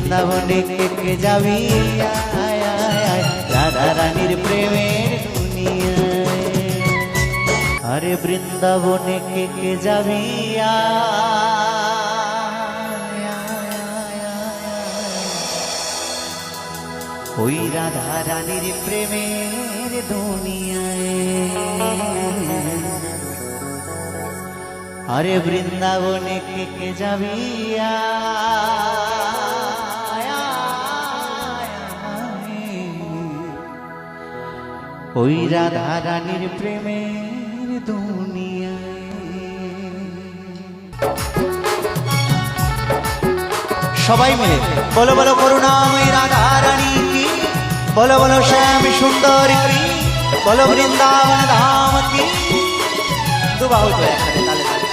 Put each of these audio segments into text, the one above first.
বৃন্দাবনে কে যাবি আয় আয় আয়, রাধা রানীর প্রেমের দুনিয়ায়। আরে বৃন্দাবনে কে যাবি আয় আয় আয় আয়, ওই রাধা রানীর প্রেমের দুনিয়ায়। আরে বৃন্দাবনে কে যাবি আয় আয় আয়, ওই রাধা রানীর প্রেমের দুনিয়ায়। সবাই মিলে বলো বলো করুণাময়ী রাধা রানী কি, বলো বলো শ্যাম সুন্দর কি, বলো বৃন্দাবন ধাম কি। দুবাহু তো একসাথে তালে তালে।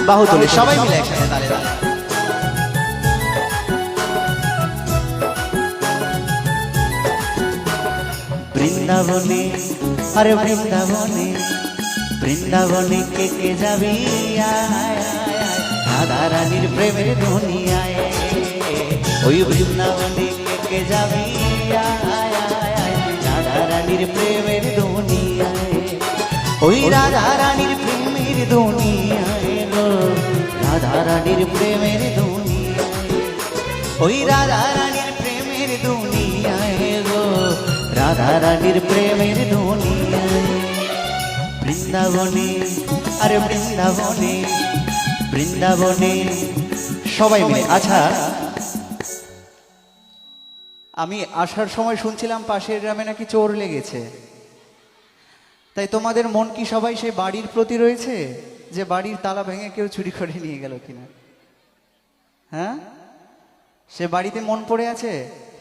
বাহু তুলে সবাই মিলে একসাথে তালে তালে। বৃন্দাবনে আরে বৃন্দাবনে, বৃন্দাবনে কে যাবি আয় আয় আয়, রাধা রানীর প্রেমের দুনিয়ায়। ওই বৃন্দাবনে কে যাবি আয় আয় আয়, রাধা রানীর প্রেমের দুনিয়ায়। ওই রাধা রানীর প্রেমের দুনিয়ায় গো, রাধা রানীর প্রেমের দুনিয়ায়। ওই রাধা রানীর প্রেমের দুনিয়ায় গো, রাধা রানীর প্রেমের দুনিয়ায়। বৃন্দাবনে আরে বৃন্দাবনে, বৃন্দাবনে সবাই মিলে। আচ্ছা, আমি আসার সময় শুনছিলাম পাশের গ্রামে নাকি চোর লেগেছে, তাই তোমাদের মন কি সবাই সেই বাড়ির প্রতি রয়েছে যে বাড়ির তালা ভেঙে কেউ চুরি করে নিয়ে গেল কিনা? হ্যাঁ, সে বাড়িতে মন পড়ে আছে?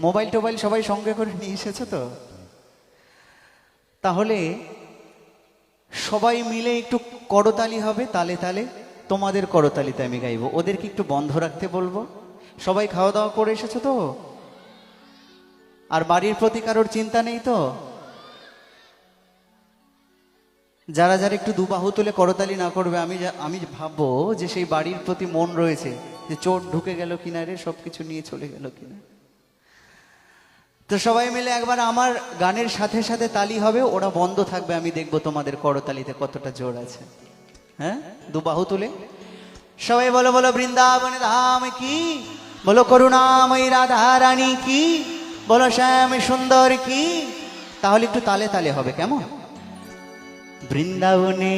মোবাইল টোবাইল সবাই সঙ্গে করে নিয়ে এসেছো তো? তাহলে সবাই মিলে একটু করতালি হবে, তালে তালে। তোমাদের করতালিতে আমি গাইবো, ওদেরকে একটু বন্ধ রাখতে বলবো। সবাই খাওয়া দাওয়া করে এসেছো তো? আর বাড়ির প্রতি কারোর চিন্তা নেই তো? যারা যারা একটু দুবাহু তুলে করতালি না করবে, আমি ভাববো যে সেই বাড়ির প্রতি মন রয়েছে, যে চোর ঢুকে গেল কিনা রে, সবকিছু নিয়ে চলে গেল কিনা। তো সবাই মিলে একবার আমার গানের সাথে সাথে তালি হবে, ওরা বন্ধ থাকবে, আমি দেখবো তোমাদের করতালিতে কতটা জোর আছে। হ্যাঁ, দুবাহু তুলে সবাই বলো বলো বৃন্দাবন ধাম কি, বলো করুণাময়ী রাধা রানী কি, বলো শ্যাম সুন্দর কি। তাহলে একটু তালে তালে হবে, কেমন? বৃন্দাবনে